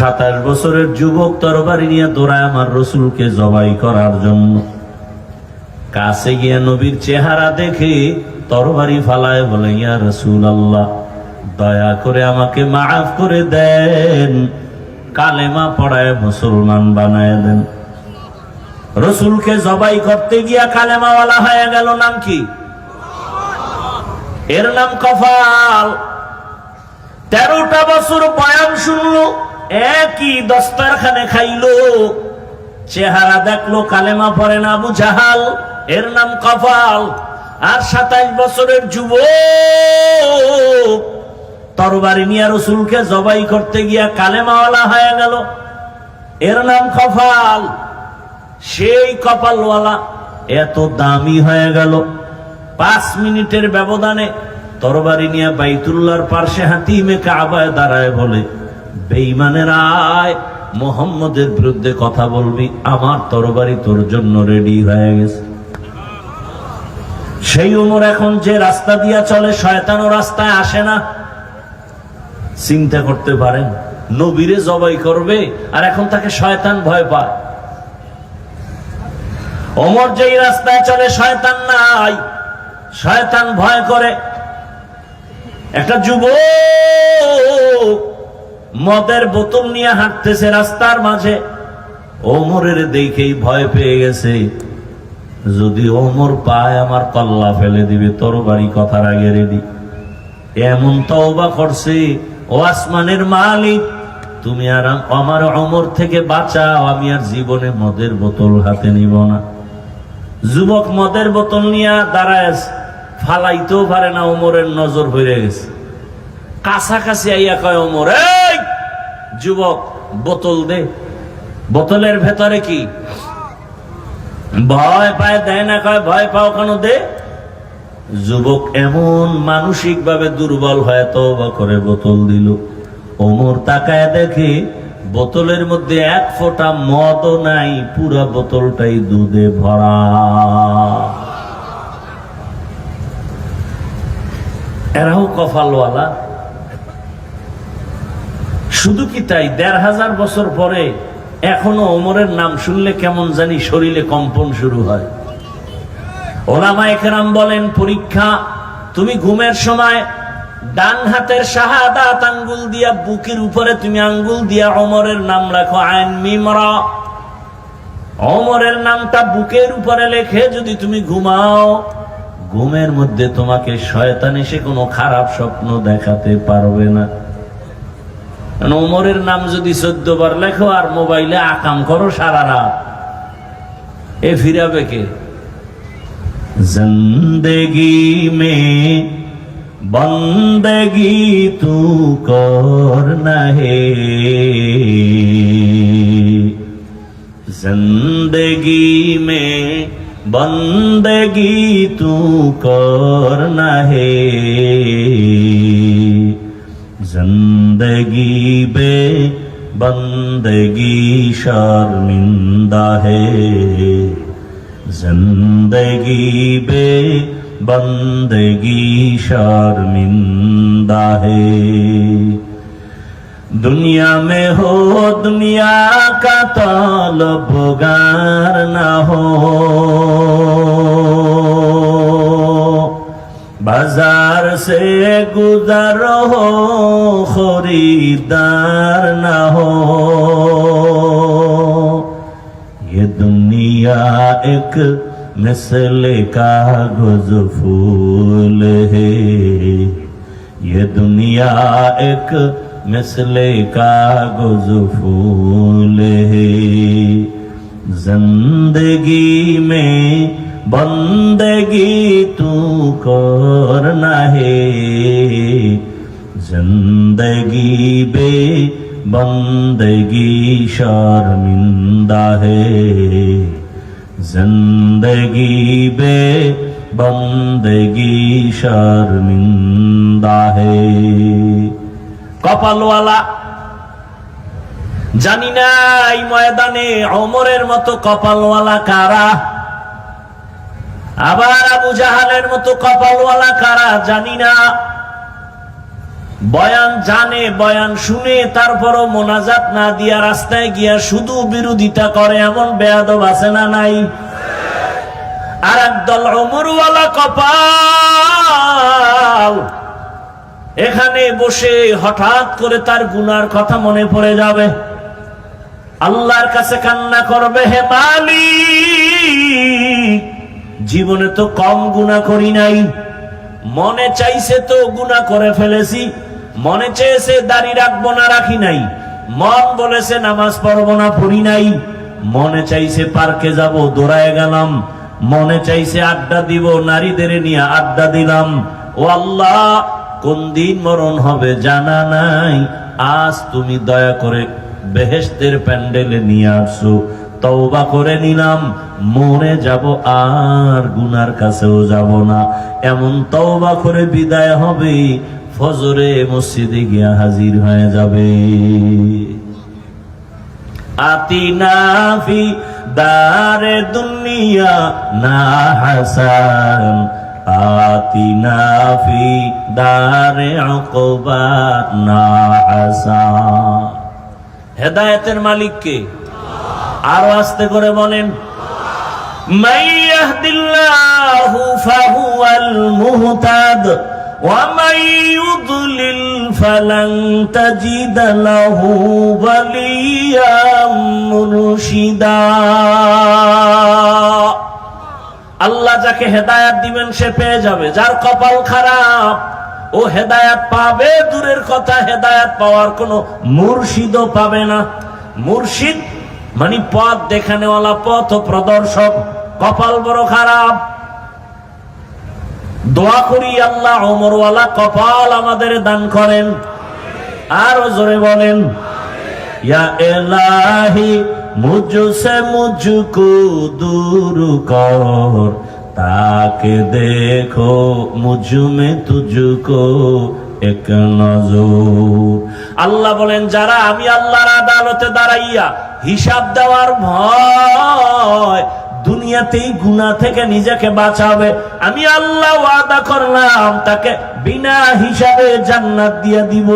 27 বছরের যুবক তরবারি নিয়ে দৌড়ায় আমার রসুলকে জবাই করার জন্য। কাছে গিয়ে নবীর চেহারা দেখে তরবারি ফালায় বলে, ইয়া রাসূলুল্লাহ, দয়া করে আমাকে মাফ করে দেন, কালেমা পড়ায় মুসলমান বানায় দেন। রসুলকে জবাই করতে গিয়া কালেমাওয়ালা হয়ে গেল। নাম কি? এর নাম কফাল। 13টা বছর বয়ান শুনলো, একই দস্তরখানে খাইলো, চেহারা দেখলো কালেমা পড়ে না আবু জাহাল, এর নাম কফাল। আর 27 বছরের যুবক তরবারি নিয়ে রসুলকে জবাই করতে গিয়া কালেমাওয়ালা হয়ে গেল, এর নাম কফাল। সেই কপালওয়ালা এত দামি হয়ে গেল, 5 মিনিটের ব্যবধানে তরবারি নিয়ে বাইতুল্লাহর পার্শ্বে হাতিমে কাবায় দাঁড়ায় বলে, বেঈমানের আয়, মুহাম্মদের বিরুদ্ধে কথা বলবি, আমার তরবারি তোর জন্য রেডি হয়ে গেছে। সেই উমর এখন যে রাস্তা দিয়া চলে, শয়তানও রাস্তায় আসে না। চিন্তা করতে পারেন, নবীরে জবাই করবে আর এখন তাকে শয়তান ভয় পায়। ওমর যেই রাস্তায় চলে শয়তান নাই, শয়তান ভয় করে। একটা যুবক মদের বোতল নিয়ে হাঁটতেছে রাস্তার মাঝে, ওমরের দেখেই ভয় পেয়ে গেছে, যদি ওমর পায় আমার কল্লা ফেলে দিবে, তরবারি কথার আগে রেডি। এমন তওবা করছে, ও আসমানের মালিক, তুমি আর আমার ওমর থেকে বাঁচাও, আমি আর জীবনে মদের বোতল হাতে নিব না। যুবক মদের বোতল নিয়ে দাঁড়ায়, ফালাইতেও পারে না, ওমরের নজর হয়ে গেছে। কাছাকাছি আইয়া কয় ওমর, এই যুবক, বোতল দে। বোতলের ভেতরে কি? ভয় পায়, দেয় না। কয় ভয় পাও কেন? দে। যুবক এমন মানসিক ভাবে দুর্বল হয়ে তওবা করে বোতল দিল। ওমর তাকায় দেখে বোতলের মধ্যে 1 ফোঁটা মদও নাই, পুরা বোতলটাই দুধে ভরা। এরাও কপালওয়ালা। শুধু কি তাই, 1500 বছর পরে এখনো ওমরের নাম শুনলে কেমন জানি শরীরে কম্পন শুরু হয়। ওলামায়ে কেরাম বলেন, পরীক্ষা, তুমি ঘুমের সময় ডান হাতের শাহাদাত আঙ্গুল দিয়া বুকের উপরে তুমি আঙ্গুল দিয়া ওমরের নাম লেখো, আইন মিম রা। ওমরের নামটা বুকের উপরে লেখে যদি তুমি ঘুমাও, ঘুমের মধ্যে তোমাকে শয়তান এসে কোনো খারাপ স্বপ্ন দেখাতে পারবে না। ওমরের নাম যদি 14 বার লেখো আর মোবাইলে আকাম করো সারা রাত, এ ফিরাবে কে? জিন্দেগি মে বন্দেগি তু করনা হে, জিন্দেগি মে বন্দেগি তু করনা হে, जिंदगी बे बंदगी शर्मिंदा है, जिंदगी बे बंदगी शर्मिंदा है। दुनिया में हो दुनिया का तलबगार ना हो, बाजार से गुजर हो खरीदार ना हो, ये दुनिया एक मिसले कागज फूल है, ये दुनिया एक मिसले कागज फूल है, जिंदगी में बंदगी तू करना है, जिंदगी बे बंदगी शर्मिंदा है, जिंदगी बे बंदगी शर्मिंदा है। কপালওয়ালা। জানি না এই ময়দানে ওমরের মতো কপালওয়ালা কারা, আবার আবু জাহালের মতো কপালওয়ালা কারা জানি না। বয়ান জানে, বয়ান শুনে, তারপরও মোনাজাত না দিয়া রাস্তায় গিয়া শুধু বিরোধিতা করে, এমন বেয়াদব আছে না নাই? আর একদল ওমরওয়ালা কপাল, এখানে বসে হঠাৎ করে তার গুনার কথা মনে পড়ে যাবে, আল্লাহর কাছে কান্না করবে, হে মালিক, জীবনে তো কম গুনাহ করি নাই, মনে চাইছে তো গুনাহ করে ফেলেছি, মনে চেয়েছে দাড়ি রাখবো না রাখি নাই, মন বলেছে নামাজ পড়বো না পড়ি নাই, মনে চাইছে পার্কে যাব দৌড়ায় গেলাম, মনে চাইছে আড্ডা দিব নারীদের নিয়ে আড্ডা দিলাম। ও আল্লাহ, কোন দিন মরণ হবে জানা নাই, আজ তুমি দয়া করে বেহেশতের প্যান্ডেলে নিয়ে আসছো, তওবা করে নিলাম, মরে যাব আর গুনার কাছেও যাব না, এমন তওবা করে বিদায় হবে, ফজরে মসজিদে গিয়া হাজির হয়ে যাবে। আতিনা ফি দারে দুনিয়া না হাসান, আতিনা ফি দারে উকবা না হাসান। হেদায়েতের মালিক কে? আরো আস্তে করে বলেন, মান ইয়াহদিল্লাহু ফাহুয়াল মুহতাদ ওয়া মান ইউদ্লিল ফালান তাজিদ লাহু ওয়ালিয়াম মুরশিদা। আল্লাহ যাকে হেদায়েত দিবেন সে পেয়ে যাবে, যার কপাল খারাপ ও হেদায়েত পাবে দূরের কথা, হেদায়েত পাওয়ার কোনো মুর্শিদও পাবে না। মুর্শিদ মানে পথ দেখানেওয়ালা, পথ প্রদর্শক, কপাল বড় খারাপ। দোয়া করি আল্লাহ ওমরওয়ালা কপাল আমাদের দান করেন। আরো জোরে বলেন, ইয়া ইলাহি মুঝসে মুঝকো দূর কর, তাকে দেখো মুঝমে তুঝকো এক নজর। আল্লাহ বলেন, যারা আমি আল্লাহর আদালতে দাঁড়াইয়া হিসাব দেওয়ার ভয় দুনিয়াতেই গুনাহ থেকে নিজেকে বাঁচাবে, আমি আল্লাহ ওয়াদা করলাম তাকে বিনা হিসাবে জান্নাত দিয়ে দিব।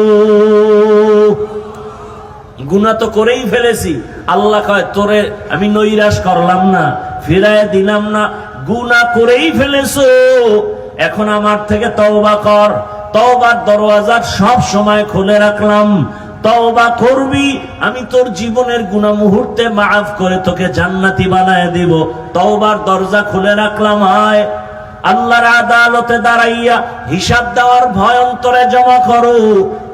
গুনাহ তো করেই ফেলেছি, আল্লাহ কয় তোরে আমি নৈরাশ করলাম না, ফিরায় দিলাম না, গুনাহ করেই ফেলেছো, এখন আমার থেকে তওবা কর, তওবার দরওয়াজা সব সময় খুলে রাখলাম, তওবা করবি, আমি তোর জীবনের গুনাহ মুহূর্তে মাফ করে তোকে জান্নাতি বানায় দিব, তওবার দরজা খুলে রাখলাম। হয় আল্লাহর আদালতে দাঁড়াইয়া হিসাব দেওয়ার ভয় অন্তরে জমা করো।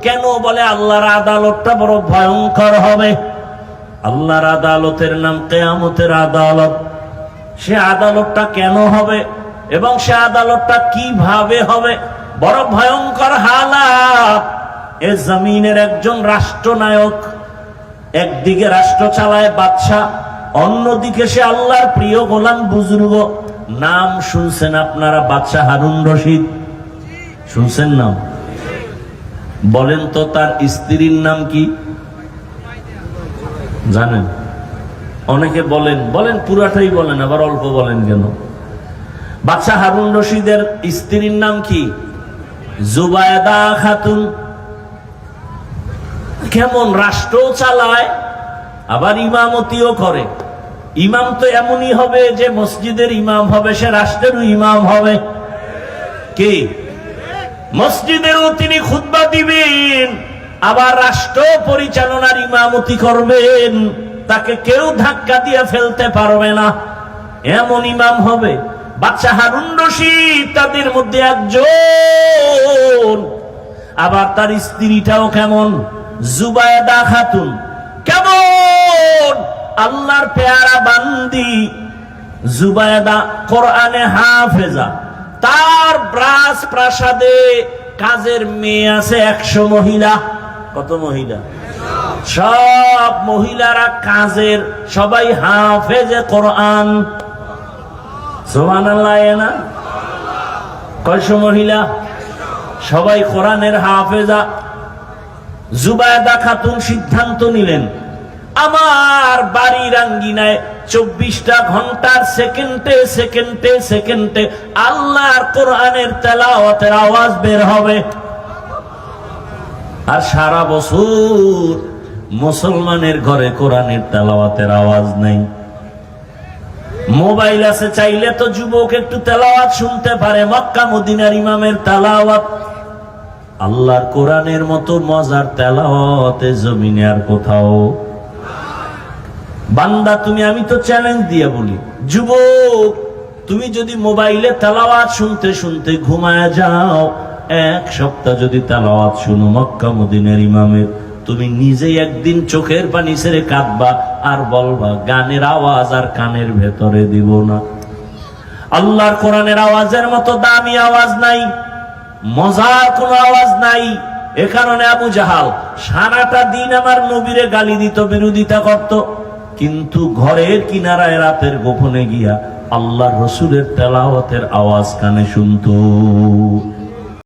কেন? বলে আল্লাহর আদালতটা বড় ভয়ঙ্কর হবে। আল্লাহর আদালতের নাম কিয়ামতের আদালত। সে আদালতটা কেন হবে এবং সে আদালতটা কিভাবে হবে? বড় ভয়ঙ্কর হালাত। এ জমিনের একজন রাষ্ট্রনায়ক, একদিকে রাষ্ট্র চালায় বাদশা, অন্যদিকে সে আল্লাহর প্রিয় গোলাম বুজুর্গ। নাম শুনছেন আপনারা? বাদশা হারুন রশিদ শুনছেন নাম? বলেন তো তার স্ত্রীর নাম কি জানেন? অনেকে বলেন, বলেন পুরাটাই বলেন, আবার অল্প বলেন কেন? বাদশা হারুন রশিদের স্ত্রীর নাম কি? জুবায়দা খাতুন। কেমন রাষ্ট্র চালায়, আবার ইমামতিও করে। ইমাম তো এমনই হবে যে মসজিদের ইমাম হবে, সে রাষ্ট্রেরও ইমাম হবে। কে? মসজিদেরও তিনি খুতবা দিবেন, আবার রাষ্ট্র পরিচালনার ইমামতি করবেন। তাকে কেউ ধাক্কা দিয়ে ফেলতে পারবে না, এমন ইমাম হবে। বাদশা হারুন রশিদ তাদের মধ্যে একজন। আবার তার স্ত্রীটাও কেমন? জুবায়দা খাতুন। কেমন? আল্লাহর পেয়ারা বান্দি জুবায়দা, কোরআনে হাফেজা। তার প্রাসাদে কাজের মেয়ে আছে 100 মহিলা। কত মহিলা? সব মহিলারা কাজের, সবাই হাফেজে কোরআন। সুবহানাল্লাহ। না কয়শো মহিলা? সবাই কোরআনের হাফেজা। জুবায়দা খাতুন সিদ্ধান্ত নিলেন, আমার বাড়ির আঙ্গিনায় 24টা ঘন্টার সেকেন্ডে সেকেন্ডে সেকেন্ডে আল্লাহর কোরআনের তেলাওয়াতের আওয়াজ বের হবে। আর সারা বছর মুসলমানের ঘরে কোরআনের তেলাওয়াতের আওয়াজ নাই। মোবাইল আছে, চাইলে তো যুবক একটু তেলাওয়াত শুনতে পারে, মক্কা মদিনার ইমামের তেলাওয়াত। আল্লাহর কোরআনের মতো মজার তেলাওয়াতে জমিনে আর কোথাও। বান্দা তুমি, আমি তো চ্যালেঞ্জ দিয়ে বলি, যুবক তুমি যদি মোবাইলে তেলাওয়াত শুনতে শুনতে ঘুমায় যাও, এক সপ্তাহ যদি তেলাওয়াত শুনো মক্কা মদিনার ইমামের, তুমি নিজেই একদিন চোখের পানি ছেড়ে কাঁদবা আর বলবা গানের আওয়াজ আর কানের ভেতরে দিব না। আল্লাহর কোরআনের আওয়াজের মতো দামি আওয়াজ নাই, মজার কোন আওয়াজ নাই। এ কারণে আবু জাহাল সারাটা দিন আমার নবীরে গালি দিত, বিরোধিতা করত, কিন্তু ঘরের কিনারায় রাতের গোপনে গিয়া আল্লাহর রসুলের তেলাওয়াতের আওয়াজ কানে শুনতো।